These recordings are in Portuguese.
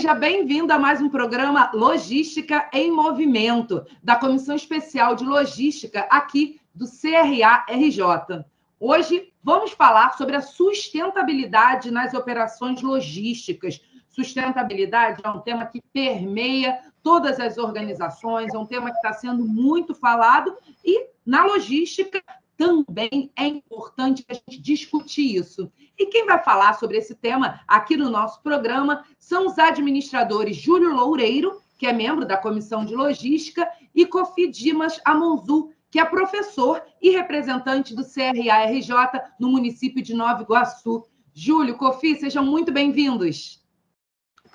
Seja bem-vindo a mais um programa Logística em Movimento, da Comissão Especial de Logística aqui do CRA-RJ. Hoje vamos falar sobre a sustentabilidade nas operações logísticas. Sustentabilidade é um tema que permeia todas as organizações, é um tema que está sendo muito falado e na logística também é importante a gente discutir isso. E quem vai falar sobre esse tema aqui no nosso programa são os administradores Júlio Loureiro, que é membro da Comissão de Logística, e Kofi Dimas Amonzu, que é professor e representante do CRA-RJ no município de Nova Iguaçu. Júlio, Kofi, sejam muito bem-vindos.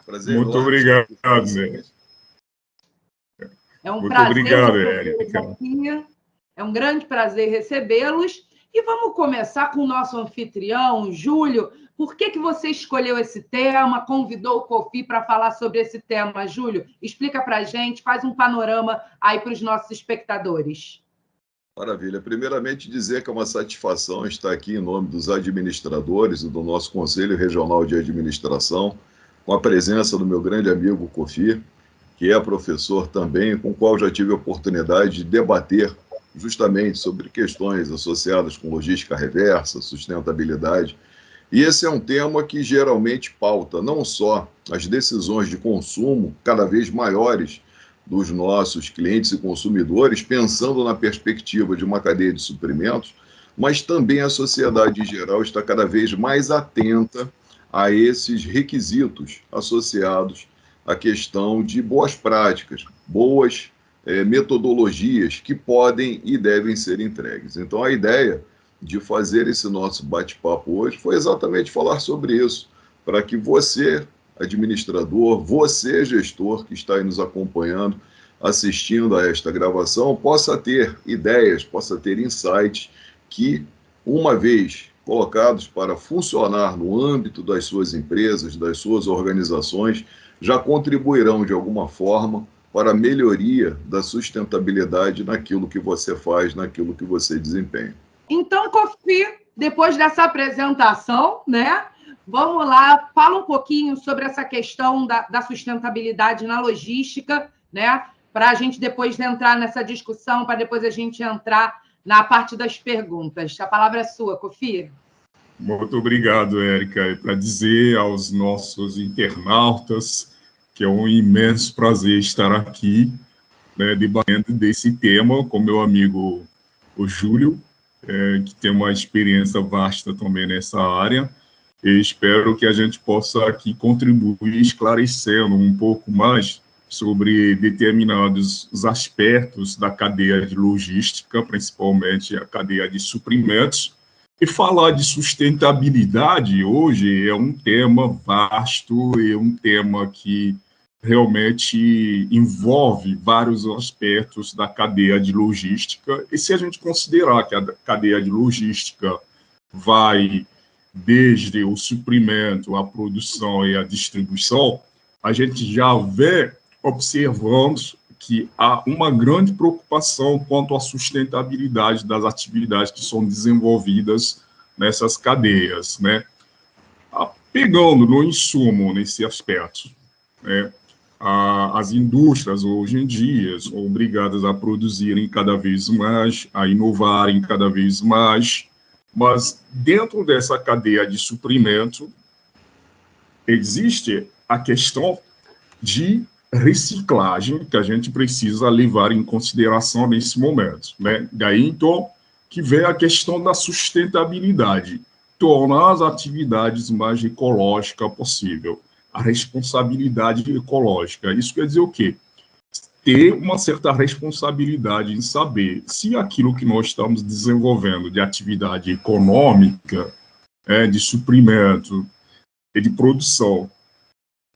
Prazer. Muito obrigado, Érica. É um muito prazer obrigado, recebê-los aqui. É um grande prazer recebê-los. E vamos começar com o nosso anfitrião, Júlio. Por que você escolheu esse tema, convidou o Kofi para falar sobre esse tema, Júlio? Explica para a gente, faz um panorama aí para os nossos espectadores. Maravilha. Primeiramente, dizer que é uma satisfação estar aqui em nome dos administradores e do nosso Conselho Regional de Administração, com a presença do meu grande amigo Kofi, que é professor também, com o qual já tive a oportunidade de debater justamente sobre questões associadas com logística reversa, sustentabilidade. E esse é um tema que geralmente pauta não só as decisões de consumo cada vez maiores dos nossos clientes e consumidores, pensando na perspectiva de uma cadeia de suprimentos, mas também a sociedade em geral está cada vez mais atenta a esses requisitos associados à questão de boas práticas, boas metodologias que podem e devem ser entregues. Então, a ideia de fazer esse nosso bate-papo hoje foi exatamente falar sobre isso, para que você, administrador, você, gestor, que está aí nos acompanhando, assistindo a esta gravação, possa ter ideias, possa ter insights que, uma vez colocados para funcionar no âmbito das suas empresas, das suas organizações, já contribuirão de alguma forma para a melhoria da sustentabilidade naquilo que você faz, naquilo que você desempenha. Então, Kofi, depois dessa apresentação, né, vamos lá, fala um pouquinho sobre essa questão da sustentabilidade na logística, né, para a gente depois entrar nessa discussão, para depois a gente entrar na parte das perguntas. A palavra é sua, Kofi. Muito obrigado, Érica. Para dizer aos nossos internautas que é um imenso prazer estar aqui, né, debatendo desse tema com meu amigo, o Júlio, que tem uma experiência vasta também nessa área, e espero que a gente possa aqui contribuir esclarecendo um pouco mais sobre determinados aspectos da cadeia de logística, principalmente a cadeia de suprimentos, e falar de sustentabilidade hoje é um tema vasto, é um tema que realmente envolve vários aspectos da cadeia de logística, e se a gente considerar que a cadeia de logística vai desde o suprimento, a produção e a distribuição, a gente já vê, observamos que há uma grande preocupação quanto à sustentabilidade das atividades que são desenvolvidas nessas cadeias, né? Pegando no insumo nesse aspecto, né? As indústrias, hoje em dia, são obrigadas a produzirem cada vez mais, a inovarem cada vez mais, mas dentro dessa cadeia de suprimento, existe a questão de reciclagem que a gente precisa levar em consideração nesse momento, né? Daí, então, que vem a questão da sustentabilidade, tornar as atividades mais ecológicas possível. A responsabilidade ecológica. Isso quer dizer o quê? Ter uma certa responsabilidade em saber se aquilo que nós estamos desenvolvendo de atividade econômica, de suprimento e de produção,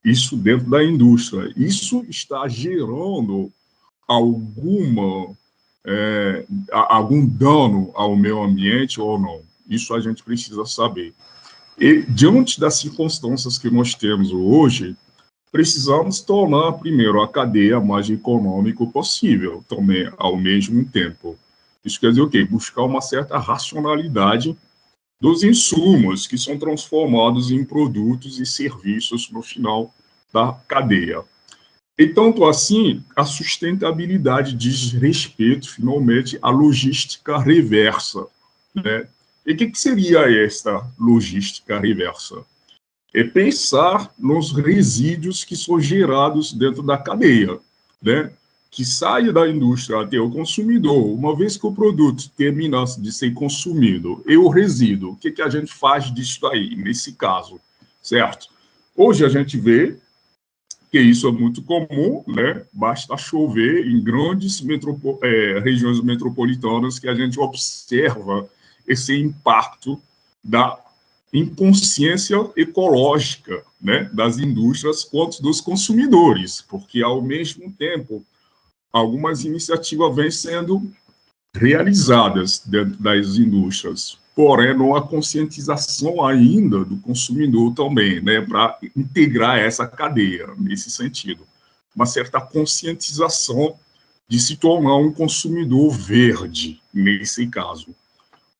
isso dentro da indústria, isso está gerando algum dano ao meio ambiente ou não. Isso a gente precisa saber. E, diante das circunstâncias que nós temos hoje, precisamos tornar, primeiro, a cadeia mais econômica possível, também, ao mesmo tempo. Isso quer dizer o quê? Buscar uma certa racionalidade dos insumos que são transformados em produtos e serviços no final da cadeia. E tanto assim, a sustentabilidade diz respeito, finalmente, à logística reversa, né? E o que seria esta logística reversa? É pensar nos resíduos que são gerados dentro da cadeia, né? Que sai da indústria até o consumidor. Uma vez que o produto termina de ser consumido, e o resíduo, o que a gente faz disso aí, nesse caso, certo? Hoje a gente vê que isso é muito comum, né? Basta chover em grandes regiões metropolitanas que a gente observa esse impacto da inconsciência ecológica, né, das indústrias quanto dos consumidores, porque, ao mesmo tempo, algumas iniciativas vêm sendo realizadas dentro das indústrias, porém, não há conscientização ainda do consumidor também, né, para integrar essa cadeia, nesse sentido. Uma certa conscientização de se tornar um consumidor verde, nesse caso.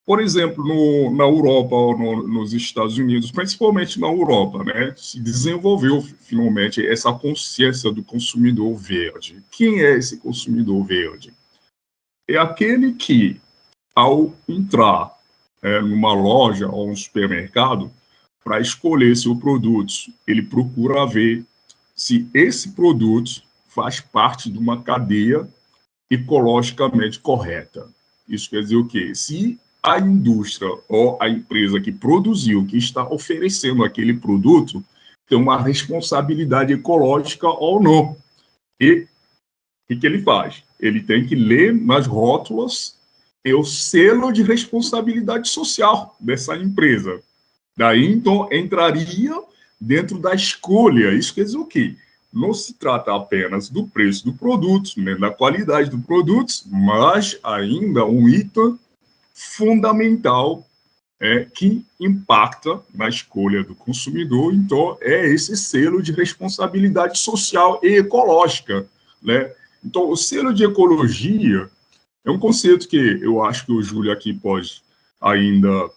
Por exemplo, na Europa ou nos Estados Unidos, principalmente na Europa, né, se desenvolveu finalmente essa consciência do consumidor verde. Quem é esse consumidor verde? É aquele que, ao entrar numa loja ou um supermercado, para escolher seu produto, ele procura ver se esse produto faz parte de uma cadeia ecologicamente correta. Isso quer dizer o quê? Se a indústria ou a empresa que produziu, que está oferecendo aquele produto, tem uma responsabilidade ecológica ou não. E o que ele faz? Ele tem que ler nas rótulas o selo de responsabilidade social dessa empresa. Daí, então, entraria dentro da escolha. Isso quer dizer o quê? Não se trata apenas do preço do produto, né, da qualidade do produto, mas ainda um item fundamental que impacta na escolha do consumidor. Então, é esse selo de responsabilidade social e ecológica, né? Então, o selo de ecologia é um conceito que eu acho que o Júlio aqui pode ainda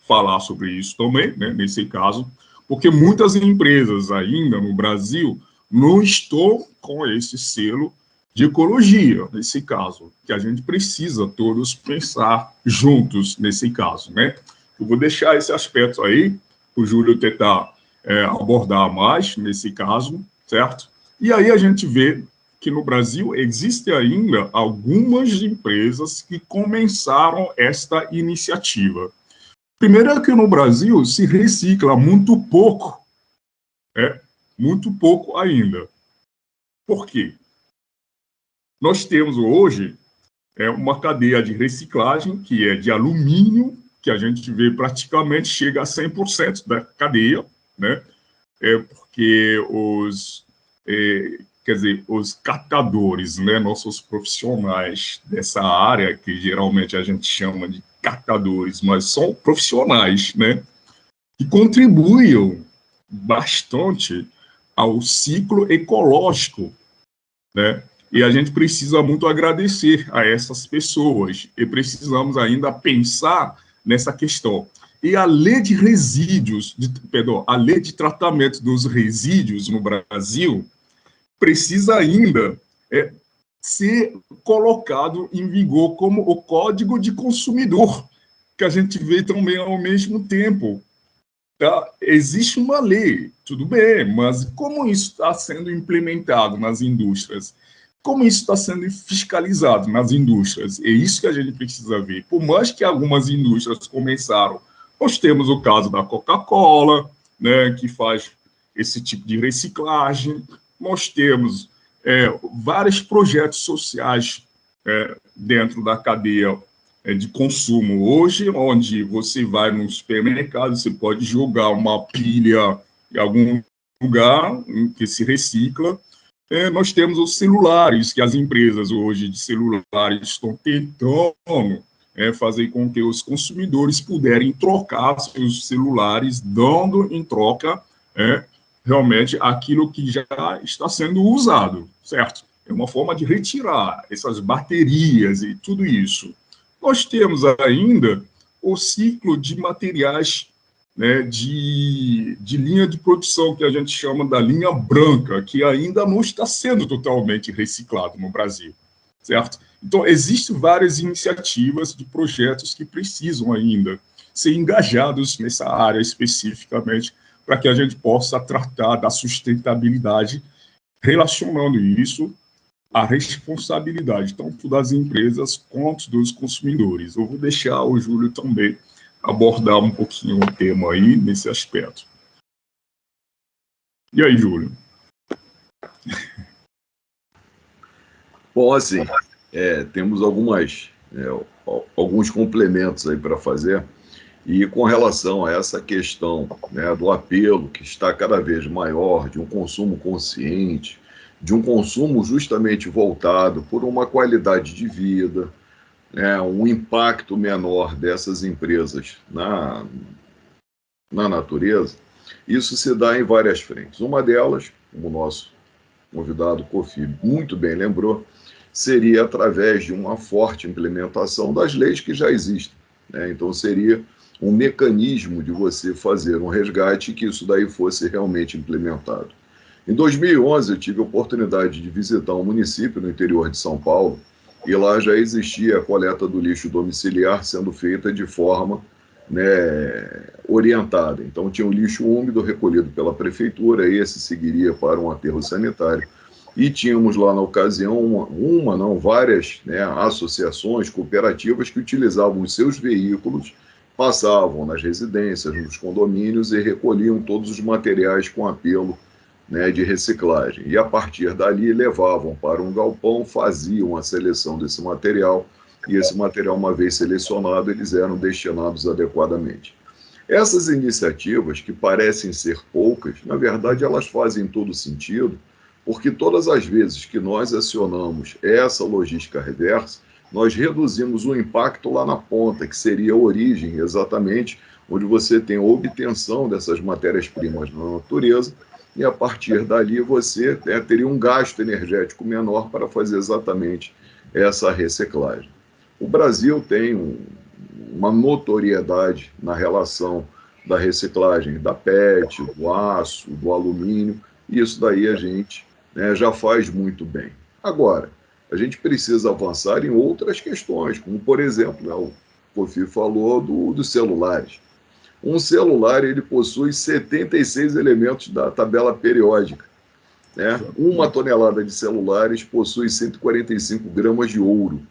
falar sobre isso também, né, nesse caso, porque muitas empresas ainda no Brasil não estão com esse selo de ecologia, nesse caso, que a gente precisa todos pensar juntos nesse caso, né? Eu vou deixar esse aspecto aí, o Júlio tentar abordar mais nesse caso, certo? E aí a gente vê que no Brasil existem ainda algumas empresas que começaram esta iniciativa. Primeiro é que no Brasil se recicla muito pouco ainda. Por quê? Nós temos hoje uma cadeia de reciclagem que é de alumínio, que a gente vê praticamente chega a 100% da cadeia, né? Porque os catadores, né, nossos profissionais dessa área, que geralmente a gente chama de catadores, mas são profissionais, né, que contribuem bastante ao ciclo ecológico, né? E a gente precisa muito agradecer a essas pessoas e precisamos ainda pensar nessa questão. E a lei de resíduos, a lei de tratamento dos resíduos no Brasil precisa ainda ser colocado em vigor como o Código de Consumidor, que a gente vê também ao mesmo tempo. Tá? Existe uma lei, tudo bem, mas como isso está sendo implementado nas indústrias? Como isso está sendo fiscalizado nas indústrias? É isso que a gente precisa ver. Por mais que algumas indústrias começaram, nós temos o caso da Coca-Cola, né, que faz esse tipo de reciclagem. Nós temos vários projetos sociais dentro da cadeia de consumo hoje, onde você vai no supermercado, você pode jogar uma pilha em algum lugar que se recicla. Nós temos os celulares, que as empresas hoje de celulares estão tentando fazer com que os consumidores puderem trocar seus celulares, dando em troca realmente aquilo que já está sendo usado, certo? É uma forma de retirar essas baterias e tudo isso. Nós temos ainda o ciclo de materiais né, de linha de produção, que a gente chama da linha branca, que ainda não está sendo totalmente reciclado no Brasil, certo? Então, existem várias iniciativas de projetos que precisam ainda ser engajados nessa área especificamente, para que a gente possa tratar da sustentabilidade, relacionando isso à responsabilidade, tanto das empresas quanto dos consumidores. Eu vou deixar o Júlio também abordar um pouquinho o tema aí nesse aspecto. E aí, Júlio? Bom, assim, temos alguns complementos aí para fazer, e com relação a essa questão, né, do apelo que está cada vez maior, de um consumo consciente, de um consumo justamente voltado por uma qualidade de vida, né, um impacto menor dessas empresas na natureza, isso se dá em várias frentes. Uma delas, como o nosso convidado Kofi muito bem lembrou, seria através de uma forte implementação das leis que já existem, né? Então, seria um mecanismo de você fazer um resgate e que isso daí fosse realmente implementado. Em 2011, eu tive a oportunidade de visitar um município no interior de São Paulo, e lá já existia a coleta do lixo domiciliar sendo feita de forma, né, orientada. Então, tinha o lixo úmido recolhido pela prefeitura, esse seguiria para um aterro sanitário. E tínhamos lá na ocasião várias, né, associações, cooperativas que utilizavam os seus veículos, passavam nas residências, nos condomínios e recolhiam todos os materiais com apelo, né, de reciclagem. E a partir dali levavam para um galpão, faziam a seleção desse material, e esse material, uma vez selecionado, eles eram destinados adequadamente. Essas iniciativas, que parecem ser poucas, na verdade elas fazem todo sentido, porque todas as vezes que nós acionamos essa logística reversa, nós reduzimos o impacto lá na ponta, que seria a origem, exatamente, onde você tem a obtenção dessas matérias-primas na natureza, e a partir dali você, né, teria um gasto energético menor para fazer exatamente essa reciclagem. O Brasil tem uma notoriedade na relação da reciclagem da PET, do aço, do alumínio, e isso daí a gente, né, já faz muito bem. Agora, a gente precisa avançar em outras questões, como, por exemplo, né, o Kofi falou dos celulares. Um celular, ele possui 76 elementos da tabela periódica, né? Uma tonelada de celulares possui 145 gramas de ouro.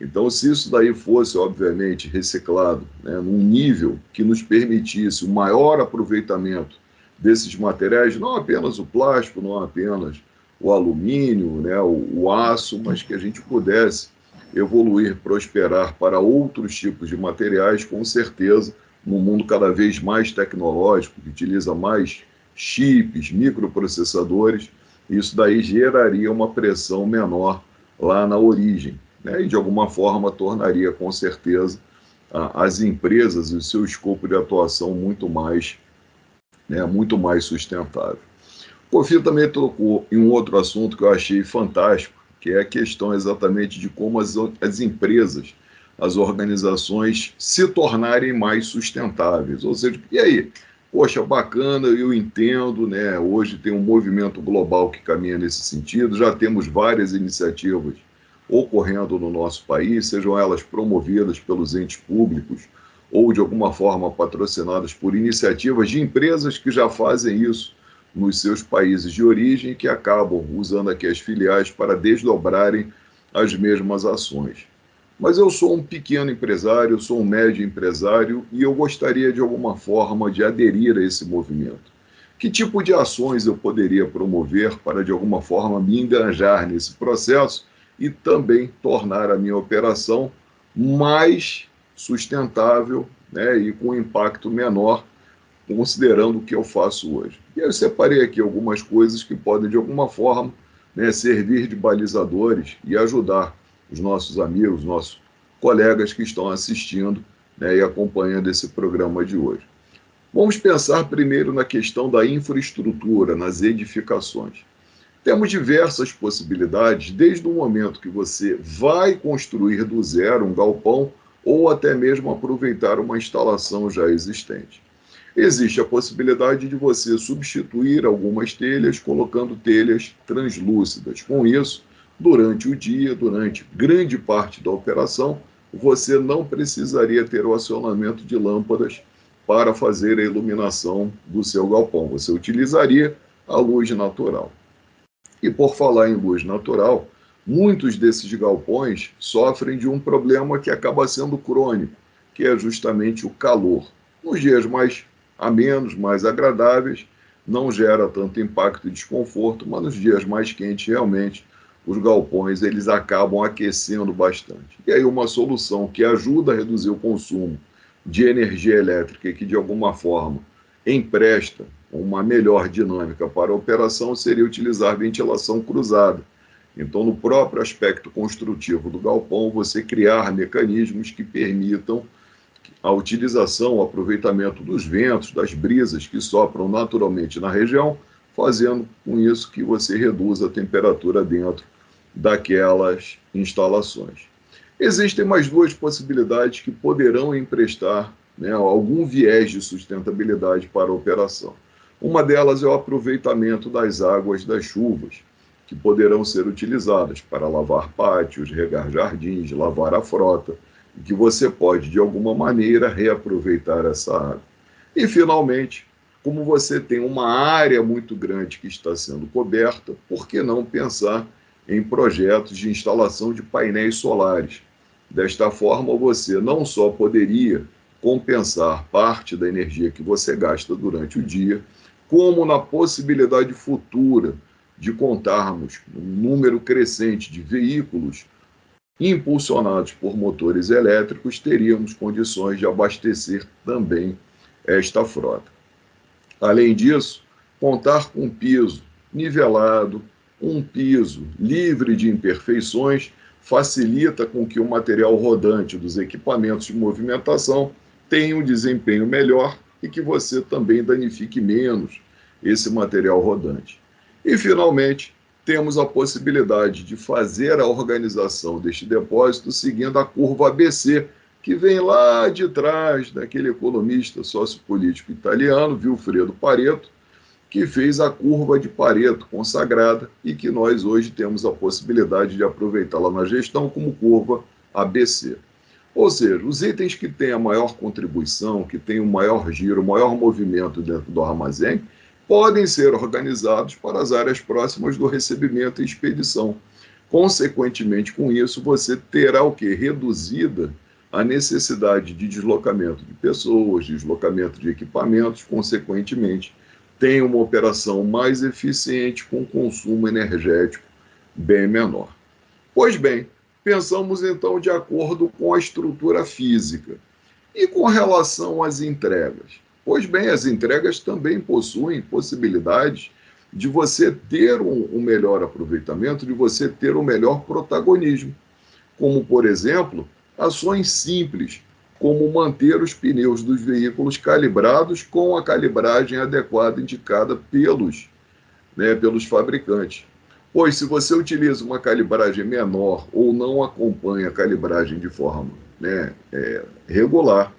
Então, se isso daí fosse, obviamente, reciclado, né, num nível que nos permitisse o maior aproveitamento desses materiais, não apenas o plástico, não apenas o alumínio, né, o aço, mas que a gente pudesse evoluir, prosperar para outros tipos de materiais, com certeza, num mundo cada vez mais tecnológico, que utiliza mais chips, microprocessadores, isso daí geraria uma pressão menor lá na origem, né? E de alguma forma tornaria, com certeza, as empresas e o seu escopo de atuação muito mais sustentável. O Kofi também tocou em um outro assunto que eu achei fantástico, que é a questão exatamente de como as empresas, as organizações se tornarem mais sustentáveis. Ou seja, e aí? Poxa, bacana, eu entendo, né? Hoje tem um movimento global que caminha nesse sentido, já temos várias iniciativas ocorrendo no nosso país, sejam elas promovidas pelos entes públicos ou de alguma forma patrocinadas por iniciativas de empresas que já fazem isso nos seus países de origem e que acabam usando aqui as filiais para desdobrarem as mesmas ações. Mas eu sou um pequeno empresário, sou um médio empresário e eu gostaria de alguma forma de aderir a esse movimento. Que tipo de ações eu poderia promover para de alguma forma me engajar nesse processo e também tornar a minha operação mais sustentável, né, e com impacto menor, considerando o que eu faço hoje? E eu separei aqui algumas coisas que podem de alguma forma, né, servir de balizadores e ajudar os nossos amigos, nossos colegas que estão assistindo, né, e acompanhando esse programa de hoje. Vamos pensar primeiro na questão da infraestrutura, nas edificações. Temos diversas possibilidades, desde o momento que você vai construir do zero um galpão ou até mesmo aproveitar uma instalação já existente. Existe a possibilidade de você substituir algumas telhas colocando telhas translúcidas. Com isso, durante o dia, durante grande parte da operação, você não precisaria ter o acionamento de lâmpadas para fazer a iluminação do seu galpão. Você utilizaria a luz natural. E por falar em luz natural, muitos desses galpões sofrem de um problema que acaba sendo crônico, que é justamente o calor. Nos dias mais amenos, mais agradáveis, não gera tanto impacto e desconforto, mas nos dias mais quentes, realmente, os galpões eles acabam aquecendo bastante. E aí uma solução que ajuda a reduzir o consumo de energia elétrica e que, de alguma forma, empresta uma melhor dinâmica para a operação seria utilizar ventilação cruzada. Então, no próprio aspecto construtivo do galpão, você criar mecanismos que permitam a utilização, o aproveitamento dos ventos, das brisas que sopram naturalmente na região, fazendo com isso que você reduza a temperatura dentro daquelas instalações. Existem mais duas possibilidades que poderão emprestar, né, algum viés de sustentabilidade para a operação. Uma delas é o aproveitamento das águas das chuvas, que poderão ser utilizadas para lavar pátios, regar jardins, lavar a frota, e que você pode, de alguma maneira, reaproveitar essa água. E, finalmente, como você tem uma área muito grande que está sendo coberta, por que não pensar em projetos de instalação de painéis solares? Desta forma, você não só poderia compensar parte da energia que você gasta durante o dia, como na possibilidade futura de contarmos um número crescente de veículos impulsionados por motores elétricos, teríamos condições de abastecer também esta frota. Além disso, contar com um piso nivelado, um piso livre de imperfeições, facilita com que o material rodante dos equipamentos de movimentação tenha um desempenho melhor e que você também danifique menos esse material rodante. E, finalmente, temos a possibilidade de fazer a organização deste depósito seguindo a curva ABC, que vem lá de trás daquele economista sociopolítico italiano, Vilfredo Pareto, que fez a curva de Pareto consagrada e que nós hoje temos a possibilidade de aproveitá-la na gestão como curva ABC. Ou seja, os itens que têm a maior contribuição, que têm o maior giro, o maior movimento dentro do armazém, podem ser organizados para as áreas próximas do recebimento e expedição. Consequentemente, com isso, você terá o quê? Reduzida a necessidade de deslocamento de pessoas, deslocamento de equipamentos, consequentemente, tem uma operação mais eficiente com consumo energético bem menor. Pois bem, pensamos então de acordo com a estrutura física. E com relação às entregas? Pois bem, as entregas também possuem possibilidades de você ter um melhor aproveitamento, de você ter um melhor protagonismo. Como, por exemplo, ações simples, como manter os pneus dos veículos calibrados com a calibragem adequada indicada pelos fabricantes. Pois se você utiliza uma calibragem menor ou não acompanha a calibragem de forma regular,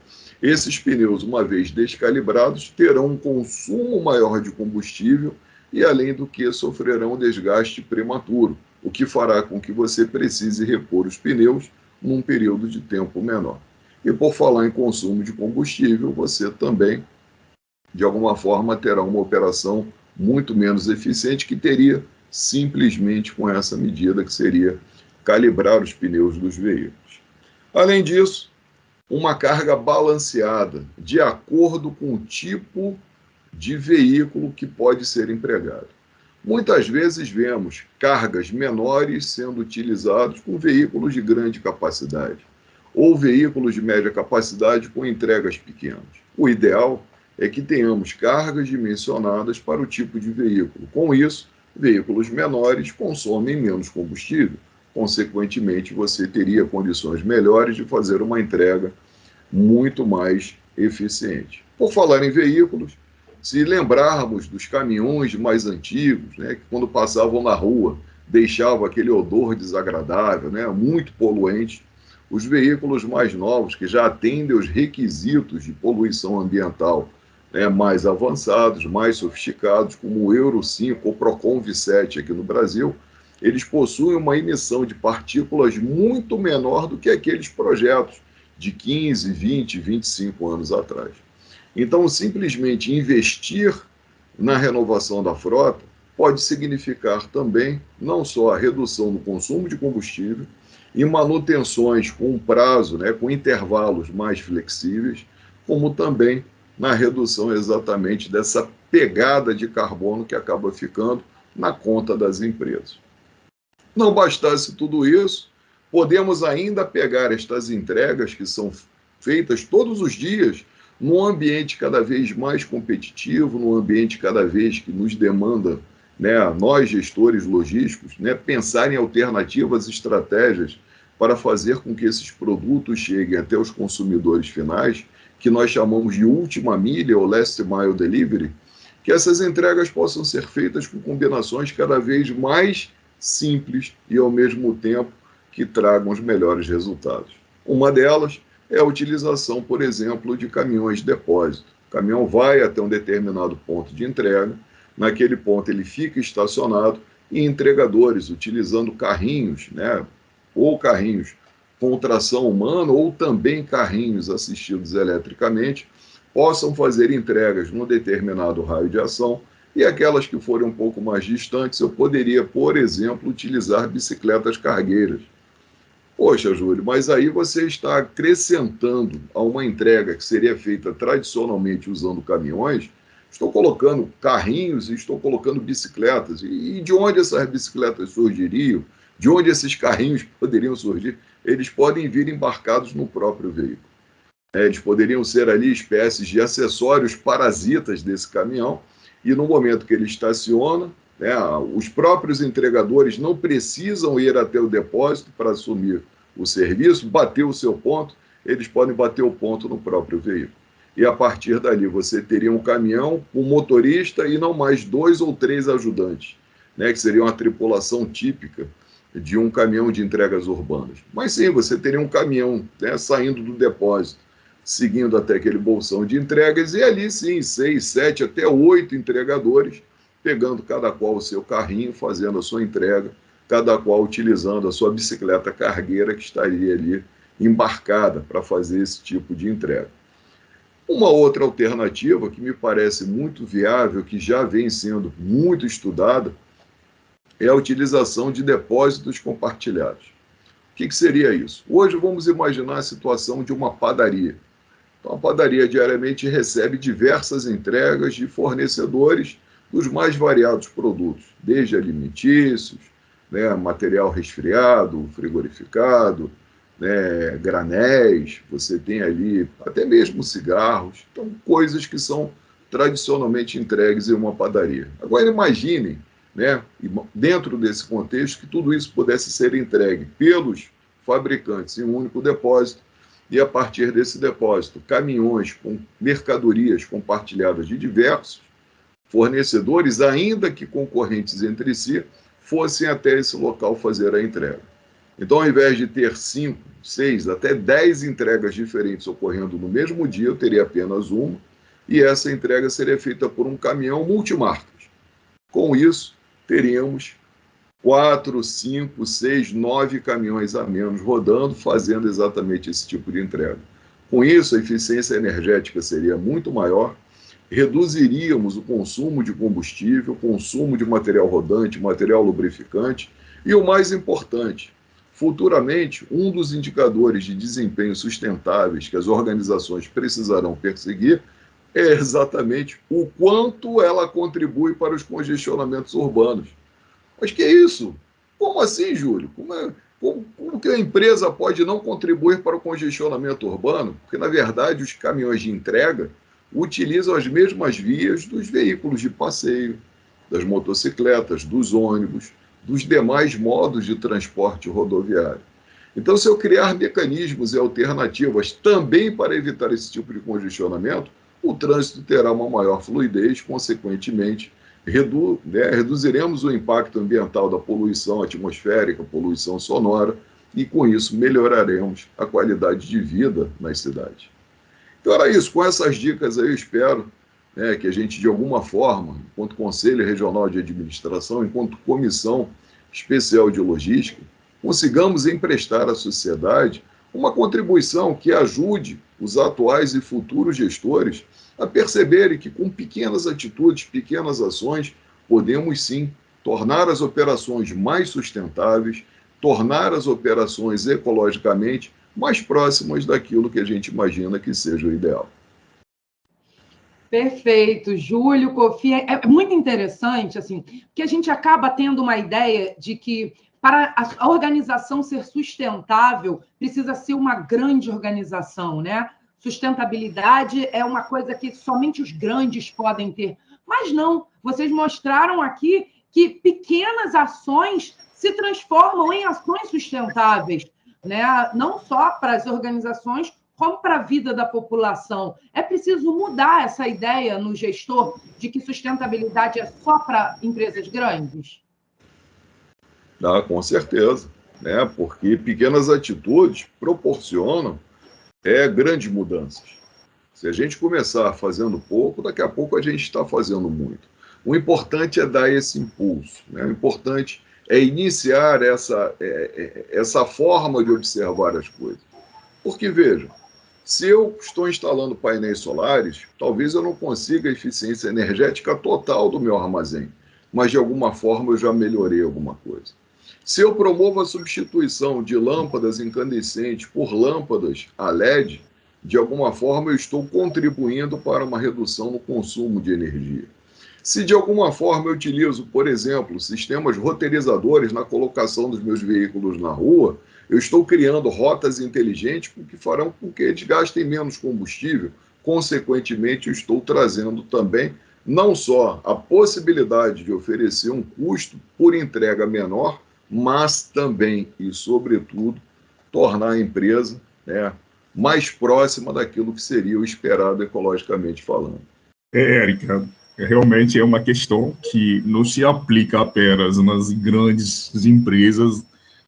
esses pneus, uma vez descalibrados, terão um consumo maior de combustível e, além do que, sofrerão um desgaste prematuro, o que fará com que você precise repor os pneus num período de tempo menor. E por falar em consumo de combustível, você também, de alguma forma, terá uma operação muito menos eficiente que teria simplesmente com essa medida, que seria calibrar os pneus dos veículos. Além disso, uma carga balanceada, de acordo com o tipo de veículo que pode ser empregado. Muitas vezes vemos cargas menores sendo utilizados com veículos de grande capacidade, ou veículos de média capacidade com entregas pequenas. O ideal é que tenhamos cargas dimensionadas para o tipo de veículo. Com isso, veículos menores consomem menos combustível. Consequentemente, você teria condições melhores de fazer uma entrega muito mais eficiente. Por falar em veículos, se lembrarmos dos caminhões mais antigos, que quando passavam na rua deixavam aquele odor desagradável, muito poluente, os veículos mais novos, que já atendem os requisitos de poluição ambiental né, mais avançados, mais sofisticados, como o Euro 5 ou Procon V7 aqui no Brasil, eles possuem uma emissão de partículas muito menor do que aqueles projetos de 15, 20, 25 anos atrás. Então, simplesmente investir na renovação da frota pode significar também não só a redução do consumo de combustível e manutenções com prazo, né, com intervalos mais flexíveis, como também na redução exatamente dessa pegada de carbono que acaba ficando na conta das empresas. Não bastasse tudo isso, podemos ainda pegar estas entregas que são feitas todos os dias num ambiente cada vez mais competitivo, num ambiente cada vez que nos demanda, né, nós gestores logísticos, né, pensar em alternativas, estratégias para fazer com que esses produtos cheguem até os consumidores finais, que nós chamamos de última milha ou last mile delivery, que essas entregas possam ser feitas com combinações cada vez mais simples e, ao mesmo tempo, que tragam os melhores resultados. Uma delas é a utilização, por exemplo, de caminhões de depósito. O caminhão vai até um determinado ponto de entrega, naquele ponto ele fica estacionado e entregadores, utilizando carrinhos, né, ou carrinhos com tração humana ou também carrinhos assistidos eletricamente, possam fazer entregas num determinado raio de ação, e aquelas que forem um pouco mais distantes, eu poderia, por exemplo, utilizar bicicletas cargueiras. Poxa, Júlio, mas aí você está acrescentando a uma entrega que seria feita tradicionalmente usando caminhões, estou colocando carrinhos e estou colocando bicicletas. E de onde essas bicicletas surgiriam? De onde esses carrinhos poderiam surgir? Eles podem vir embarcados no próprio veículo. Eles poderiam ser ali espécies de acessórios parasitas desse caminhão, e no momento que ele estaciona, né, os próprios entregadores não precisam ir até o depósito para assumir o serviço, bater o seu ponto, eles podem bater o ponto no próprio veículo. E a partir dali você teria um caminhão, um motorista e não mais 2 ou 3 ajudantes, né, que seria uma tripulação típica de um caminhão de entregas urbanas. Mas sim, você teria um caminhão, né, saindo do depósito, seguindo até aquele bolsão de entregas, e ali sim, 6, 7, até 8 entregadores, pegando cada qual o seu carrinho, fazendo a sua entrega, cada qual utilizando a sua bicicleta cargueira que estaria ali embarcada para fazer esse tipo de entrega. Uma outra alternativa que me parece muito viável, que já vem sendo muito estudada, é a utilização de depósitos compartilhados. O que seria isso? Hoje vamos imaginar a situação de uma padaria. Então, a padaria diariamente recebe diversas entregas de fornecedores dos mais variados produtos, desde alimentícios, né, material resfriado, frigorificado, né, granéis, você tem ali até mesmo cigarros, então coisas que são tradicionalmente entregues em uma padaria. Agora imaginem, né, dentro desse contexto, que tudo isso pudesse ser entregue pelos fabricantes em um único depósito, e a partir desse depósito, caminhões com mercadorias compartilhadas de diversos fornecedores, ainda que concorrentes entre si, fossem até esse local fazer a entrega. Então, ao invés de ter 5, 6, até 10 entregas diferentes ocorrendo no mesmo dia, eu teria apenas uma, e essa entrega seria feita por um caminhão multimarcas. Com isso, teríamos 4, 5, 6, 9 caminhões a menos rodando, fazendo exatamente esse tipo de entrega. Com isso, a eficiência energética seria muito maior, reduziríamos o consumo de combustível, o consumo de material rodante, material lubrificante, e o mais importante, futuramente, um dos indicadores de desempenho sustentáveis que as organizações precisarão perseguir é exatamente o quanto ela contribui para os congestionamentos urbanos. Mas que é isso? Como assim, Júlio? Como que a empresa pode não contribuir para o congestionamento urbano? Porque, na verdade, os caminhões de entrega utilizam as mesmas vias dos veículos de passeio, das motocicletas, dos ônibus, dos demais modos de transporte rodoviário. Então, se eu criar mecanismos e alternativas também para evitar esse tipo de congestionamento, o trânsito terá uma maior fluidez, consequentemente, reduziremos o impacto ambiental da poluição atmosférica, poluição sonora, e com isso melhoraremos a qualidade de vida nas cidades. Então era isso, com essas dicas aí eu espero, né, que a gente, de alguma forma, enquanto Conselho Regional de Administração, enquanto Comissão Especial de Logística, consigamos emprestar à sociedade uma contribuição que ajude os atuais e futuros gestores a perceberem que, com pequenas atitudes, pequenas ações, podemos sim tornar as operações mais sustentáveis, tornar as operações ecologicamente mais próximas daquilo que a gente imagina que seja o ideal. Perfeito, Júlio, Kofi. É muito interessante, assim, porque a gente acaba tendo uma ideia de que para a organização ser sustentável, precisa ser uma grande organização, né? Sustentabilidade é uma coisa que somente os grandes podem ter. Mas não, vocês mostraram aqui que pequenas ações se transformam em ações sustentáveis, né? Não só para as organizações, como para a vida da população. É preciso mudar essa ideia no gestor de que sustentabilidade é só para empresas grandes? Com certeza, né? Porque pequenas atitudes proporcionam grandes mudanças. Se a gente começar fazendo pouco, daqui a pouco a gente está fazendo muito. O importante é dar esse impulso, né? O importante é iniciar essa forma de observar as coisas. Porque, veja, se eu estou instalando painéis solares, talvez eu não consiga a eficiência energética total do meu armazém, mas de alguma forma eu já melhorei alguma coisa. Se eu promovo a substituição de lâmpadas incandescentes por lâmpadas a LED, de alguma forma eu estou contribuindo para uma redução no consumo de energia. Se de alguma forma eu utilizo, por exemplo, sistemas roteirizadores na colocação dos meus veículos na rua, eu estou criando rotas inteligentes que farão com que eles gastem menos combustível. Consequentemente, eu estou trazendo também não só a possibilidade de oferecer um custo por entrega menor, mas também e, sobretudo, tornar a empresa, né, mais próxima daquilo que seria o esperado ecologicamente falando. Érica, realmente é uma questão que não se aplica apenas nas grandes empresas,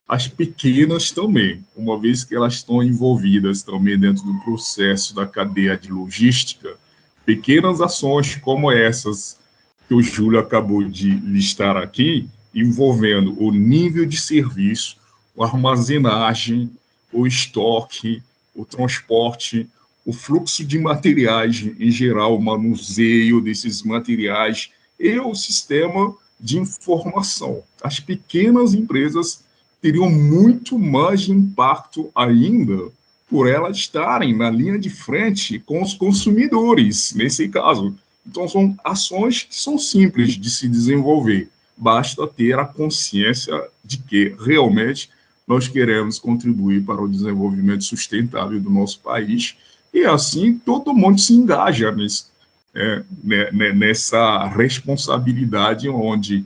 as pequenas também, uma vez que elas estão envolvidas também dentro do processo da cadeia de logística. Pequenas ações como essas que o Júlio acabou de listar aqui, envolvendo o nível de serviço, a armazenagem, o estoque, o transporte, o fluxo de materiais em geral, o manuseio desses materiais e o sistema de informação. As pequenas empresas teriam muito mais impacto ainda por elas estarem na linha de frente com os consumidores, nesse caso. Então, são ações que são simples de se desenvolver. Basta ter a consciência de que realmente nós queremos contribuir para o desenvolvimento sustentável do nosso país e, assim, todo mundo se engaja nessa responsabilidade onde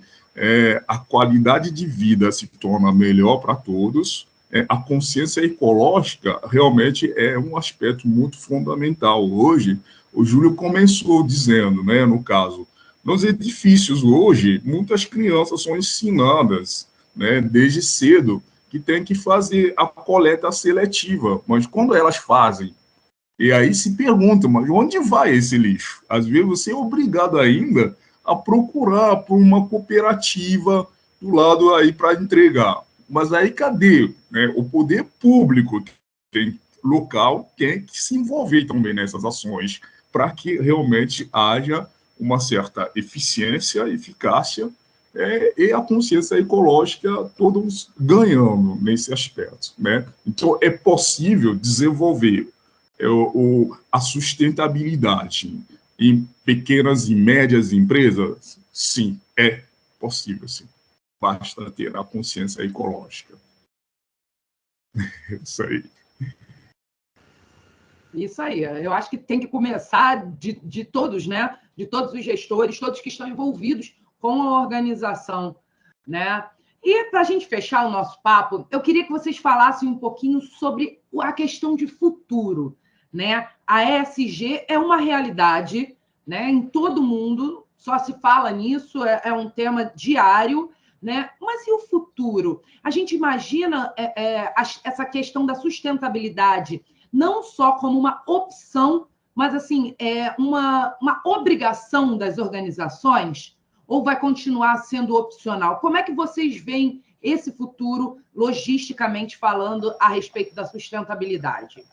a qualidade de vida se torna melhor para todos. A consciência ecológica realmente é um aspecto muito fundamental. Hoje, o Júlio começou dizendo, né, no caso, nos edifícios hoje, muitas crianças são ensinadas, né, desde cedo, que tem que fazer a coleta seletiva, mas quando elas fazem, e aí se pergunta, mas onde vai esse lixo? Às vezes você é obrigado ainda a procurar por uma cooperativa do lado aí para entregar. Mas aí cadê? Né? O poder público local tem que se envolver também nessas ações para que realmente haja uma certa eficiência, eficácia e a consciência ecológica, todos ganhando nesse aspecto. Né? Então, é possível desenvolver a sustentabilidade em pequenas e médias empresas? Sim, é possível, sim. Basta ter a consciência ecológica. Isso aí. Isso aí. Eu acho que tem que começar de todos, né? De todos os gestores, todos que estão envolvidos com a organização, né? E para a gente fechar o nosso papo, eu queria que vocês falassem um pouquinho sobre a questão de futuro, né? A ESG é uma realidade, né? Em todo mundo, só se fala nisso, é um tema diário, né? Mas e o futuro? A gente imagina essa questão da sustentabilidade não só como uma opção, mas assim, é uma obrigação das organizações ou vai continuar sendo opcional? Como é que vocês veem esse futuro, logisticamente falando, a respeito da sustentabilidade?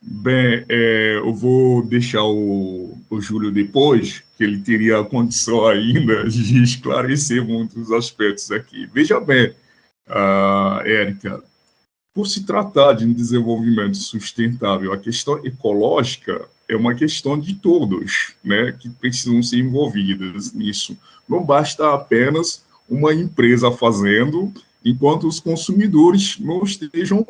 Bem, eu vou deixar o Júlio depois, que ele teria a condição ainda de esclarecer muitos aspectos aqui. Veja bem, Érica, por se tratar de um desenvolvimento sustentável, a questão ecológica é uma questão de todos, né, que precisam ser envolvidos nisso. Não basta apenas uma empresa fazendo, enquanto os consumidores não estejam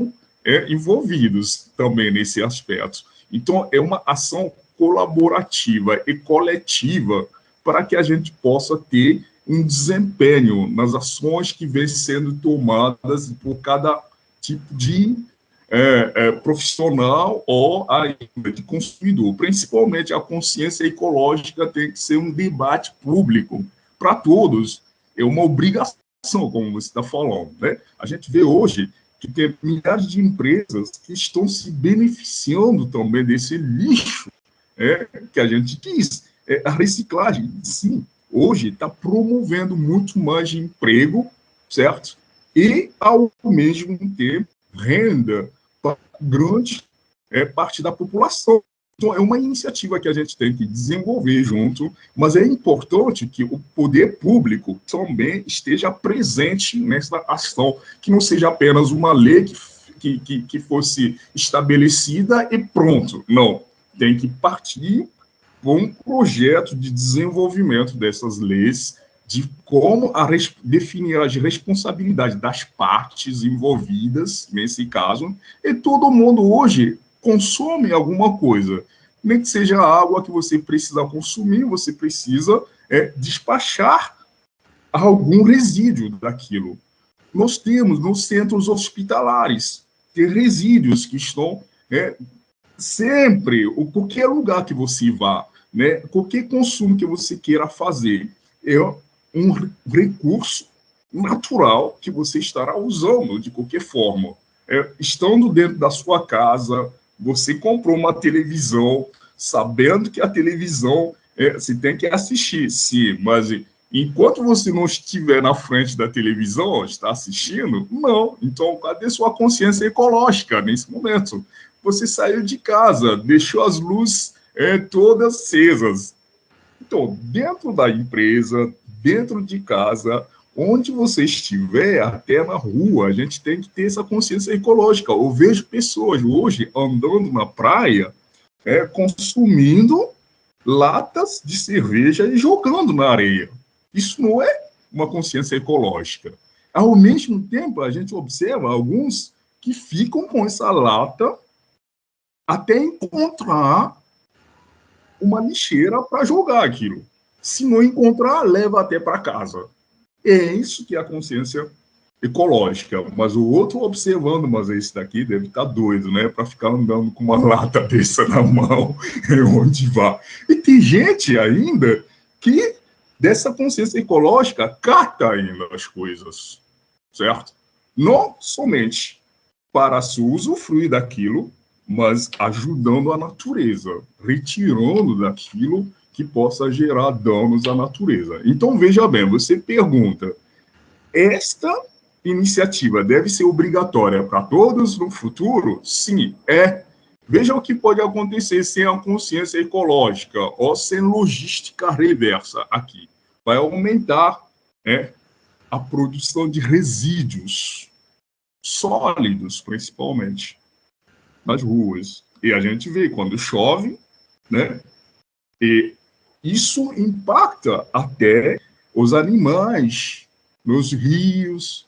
envolvidos também nesse aspecto. Então, é uma ação colaborativa e coletiva para que a gente possa ter um desempenho nas ações que vêm sendo tomadas por cada tipo de profissional ou ainda de consumidor. Principalmente a consciência ecológica tem que ser um debate público para todos. É uma obrigação, como você está falando, né? A gente vê hoje que tem milhares de empresas que estão se beneficiando também desse lixo que a gente diz. A reciclagem, sim, hoje está promovendo muito mais de emprego, certo? E, ao mesmo tempo, renda para grande parte da população. Então, é uma iniciativa que a gente tem que desenvolver junto, mas é importante que o poder público também esteja presente nessa ação, que não seja apenas uma lei que fosse estabelecida e pronto. Não, tem que partir com um projeto de desenvolvimento dessas leis, de como definir as responsabilidades das partes envolvidas nesse caso, e todo mundo hoje consome alguma coisa, nem que seja a água que você precisa consumir, você precisa despachar algum resíduo daquilo. Nós temos nos centros hospitalares resíduos que estão sempre, qualquer lugar que você vá, né, qualquer consumo que você queira fazer, é um recurso natural que você estará usando de qualquer forma. Estando dentro da sua casa, você comprou uma televisão, sabendo que a televisão você tem que assistir, sim, mas enquanto você não estiver na frente da televisão, está assistindo, não. Então, cadê sua consciência ecológica nesse momento? Você saiu de casa, deixou as luzes todas acesas. Então, dentro da empresa, dentro de casa, onde você estiver, até na rua, a gente tem que ter essa consciência ecológica. Eu vejo pessoas hoje andando na praia, consumindo latas de cerveja e jogando na areia. Isso não é uma consciência ecológica. Ao mesmo tempo, a gente observa alguns que ficam com essa lata até encontrar uma lixeira para jogar aquilo. Se não encontrar, leva até para casa. É isso que é a consciência ecológica. Mas o outro observando, mas esse daqui deve estar doido, né? Para ficar andando com uma lata dessa na mão, onde vá. E tem gente ainda que, dessa consciência ecológica, cata ainda as coisas, certo? Não somente para se usufruir daquilo, mas ajudando a natureza, retirando daquilo que possa gerar danos à natureza. Então, veja bem, você pergunta, esta iniciativa deve ser obrigatória para todos no futuro? Sim, é. Veja o que pode acontecer sem a consciência ecológica ou sem logística reversa aqui. Vai aumentar a produção de resíduos sólidos, principalmente, nas ruas. E a gente vê quando chove, né? E isso impacta até os animais nos rios,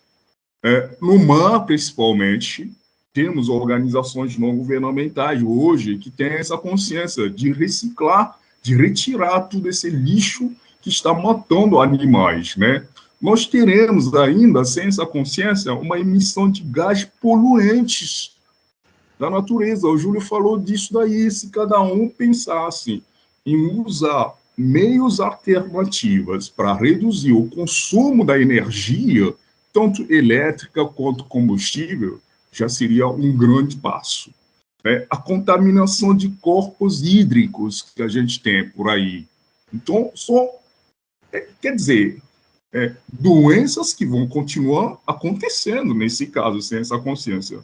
no mar, principalmente. Temos organizações não governamentais hoje que têm essa consciência de reciclar, de retirar todo esse lixo que está matando animais, né? Nós teremos ainda, sem essa consciência, uma emissão de gás poluentes da natureza. O Júlio falou disso daí. Se cada um pensasse em usar meios alternativos para reduzir o consumo da energia, tanto elétrica quanto combustível, já seria um grande passo. né, a contaminação de corpos hídricos que a gente tem por aí. Então, quer dizer, doenças que vão continuar acontecendo nesse caso, sem essa consciência.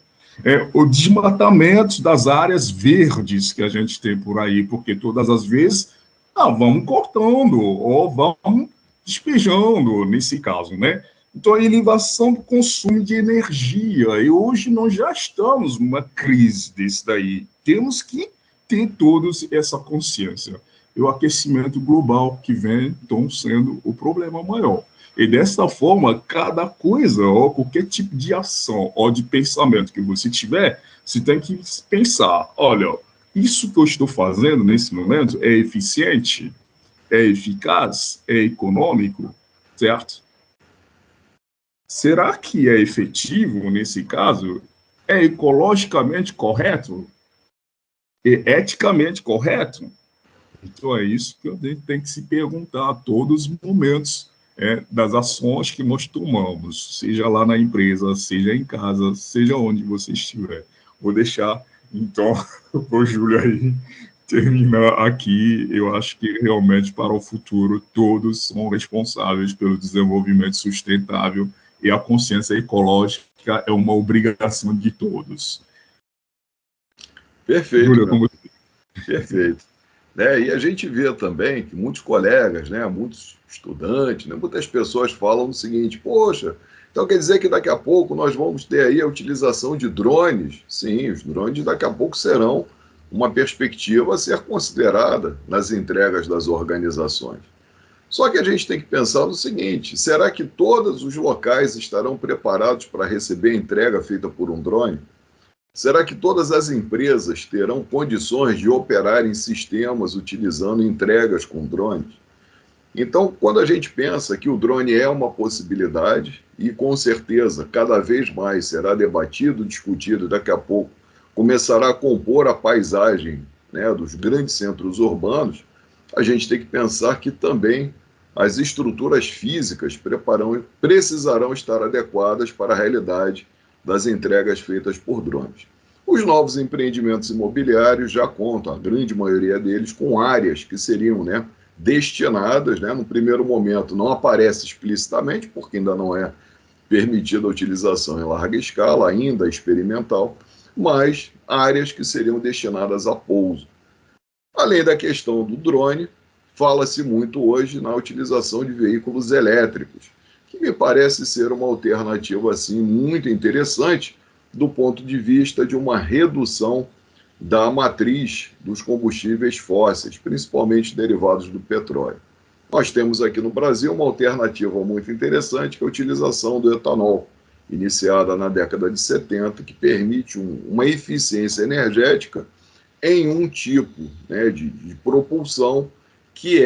O desmatamento das áreas verdes que a gente tem por aí, porque todas as vezes vamos cortando ou vamos despejando, nesse caso, né? Então, a elevação do consumo de energia, e hoje nós já estamos numa crise desse daí. Temos que ter todos essa consciência. E o aquecimento global que vem, então, sendo o problema maior. E dessa forma, cada coisa, ou qualquer tipo de ação ou de pensamento que você tiver, você tem que pensar, olha, isso que eu estou fazendo nesse momento é eficiente, é eficaz, é econômico, certo? Será que é efetivo nesse caso? É ecologicamente correto? É eticamente correto? Então é isso que a gente tem que se perguntar a todos os momentos das ações que nós tomamos, seja lá na empresa, seja em casa, seja onde você estiver. Vou deixar, então, o Júlio aí terminar aqui. Eu acho que realmente para o futuro todos são responsáveis pelo desenvolvimento sustentável e a consciência ecológica é uma obrigação de todos. Perfeito. Júlio, perfeito. E a gente vê também que muitos colegas, muitos estudantes, muitas pessoas falam o seguinte: poxa, então quer dizer que daqui a pouco nós vamos ter aí a utilização de drones? Sim, os drones daqui a pouco serão uma perspectiva a ser considerada nas entregas das organizações. Só que a gente tem que pensar no seguinte: será que todos os locais estarão preparados para receber a entrega feita por um drone? Será que todas as empresas terão condições de operar em sistemas utilizando entregas com drones? Então, quando a gente pensa que o drone é uma possibilidade, e com certeza cada vez mais será debatido, discutido, daqui a pouco começará a compor a paisagem dos grandes centros urbanos, a gente tem que pensar que também as estruturas físicas precisarão estar adequadas para a realidade das entregas feitas por drones. Os novos empreendimentos imobiliários já contam, a grande maioria deles, com áreas que seriam destinadas, no primeiro momento não aparece explicitamente, porque ainda não é permitida a utilização em larga escala, ainda experimental, mas áreas que seriam destinadas a pouso. Além da questão do drone, fala-se muito hoje na utilização de veículos elétricos, que me parece ser uma alternativa assim, muito interessante do ponto de vista de uma redução da matriz dos combustíveis fósseis, principalmente derivados do petróleo. Nós temos aqui no Brasil uma alternativa muito interessante, que é a utilização do etanol, iniciada na década de 70, que permite uma eficiência energética em um tipo de propulsão que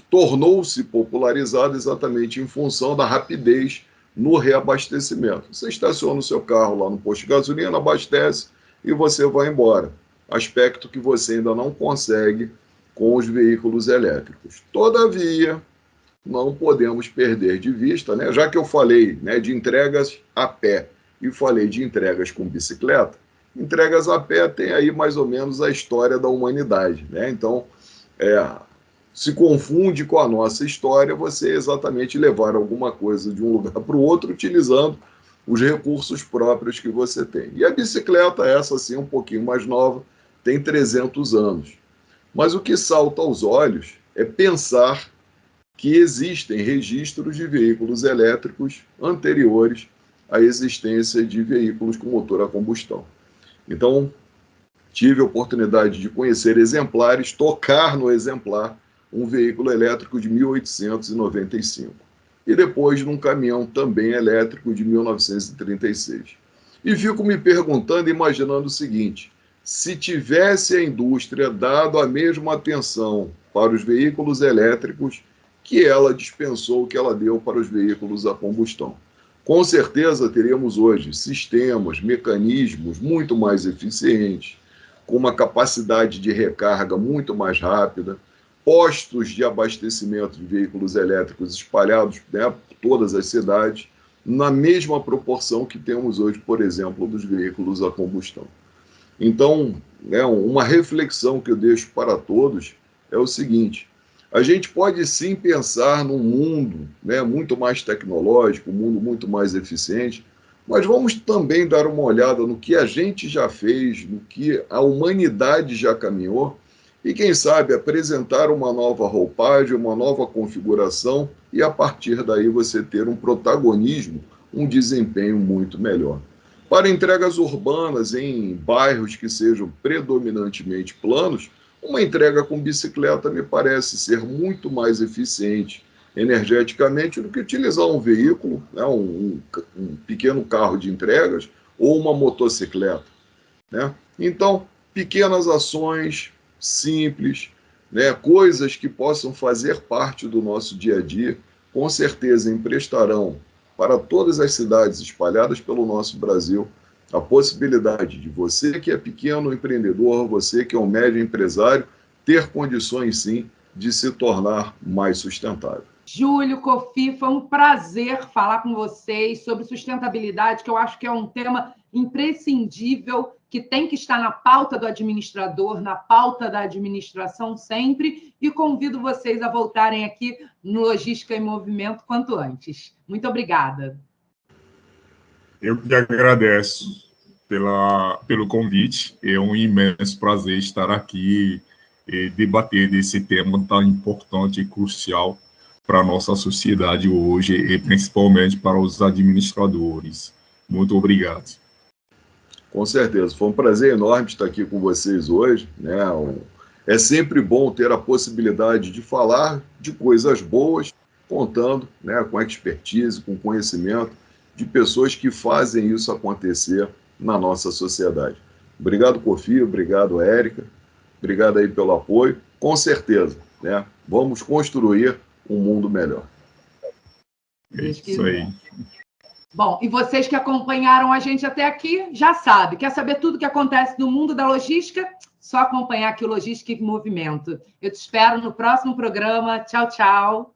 tornou-se popularizado exatamente em função da rapidez no reabastecimento. Você estaciona o seu carro lá no posto de gasolina, abastece e você vai embora. Aspecto que você ainda não consegue com os veículos elétricos. Todavia, não podemos perder de vista, já que eu falei de entregas a pé e falei de entregas com bicicleta, entregas a pé tem aí mais ou menos a história da humanidade. Então, se confunde com a nossa história você exatamente levar alguma coisa de um lugar para o outro utilizando os recursos próprios que você tem. E a bicicleta, essa sim, um pouquinho mais nova, tem 300 anos. Mas o que salta aos olhos é pensar que existem registros de veículos elétricos anteriores à existência de veículos com motor a combustão. Então, tive a oportunidade de conhecer exemplares, tocar no exemplar, um veículo elétrico de 1895. E depois num caminhão também elétrico de 1936. E fico me perguntando, imaginando o seguinte: se tivesse a indústria dado a mesma atenção para os veículos elétricos que ela dispensou, que ela deu para os veículos a combustão, com certeza teríamos hoje sistemas, mecanismos muito mais eficientes, com uma capacidade de recarga muito mais rápida, postos de abastecimento de veículos elétricos espalhados por todas as cidades, na mesma proporção que temos hoje, por exemplo, dos veículos a combustão. Então, uma reflexão que eu deixo para todos é o seguinte: a gente pode sim pensar num mundo, muito mais tecnológico, um mundo muito mais eficiente, mas vamos também dar uma olhada no que a gente já fez, no que a humanidade já caminhou, e quem sabe apresentar uma nova roupagem, uma nova configuração, e a partir daí você ter um protagonismo, um desempenho muito melhor. Para entregas urbanas em bairros que sejam predominantemente planos, uma entrega com bicicleta me parece ser muito mais eficiente energeticamente do que utilizar um veículo, um pequeno carro de entregas ou uma motocicleta. Então, pequenas ações simples, coisas que possam fazer parte do nosso dia a dia, com certeza emprestarão para todas as cidades espalhadas pelo nosso Brasil a possibilidade de você que é pequeno empreendedor, você que é um médio empresário, ter condições sim de se tornar mais sustentável. Júlio, Kofi, foi um prazer falar com vocês sobre sustentabilidade, que eu acho que é um tema imprescindível, que tem que estar na pauta do administrador, na pauta da administração sempre, e convido vocês a voltarem aqui no Logística em Movimento quanto antes. Muito obrigada. Eu que agradeço pelo convite. É um imenso prazer estar aqui e debater desse tema tão importante e crucial para a nossa sociedade hoje, e principalmente para os administradores. Muito obrigado. Com certeza, foi um prazer enorme estar aqui com vocês hoje. É sempre bom ter a possibilidade de falar de coisas boas, contando com expertise, com conhecimento de pessoas que fazem isso acontecer na nossa sociedade. Obrigado, Kofi, obrigado, Érica, obrigado aí pelo apoio. Com certeza, vamos construir um mundo melhor. É isso aí. Bom, e vocês que acompanharam a gente até aqui, já sabem. Quer saber tudo o que acontece no mundo da logística? Só acompanhar aqui o Logística em Movimento. Eu te espero no próximo programa. Tchau, tchau.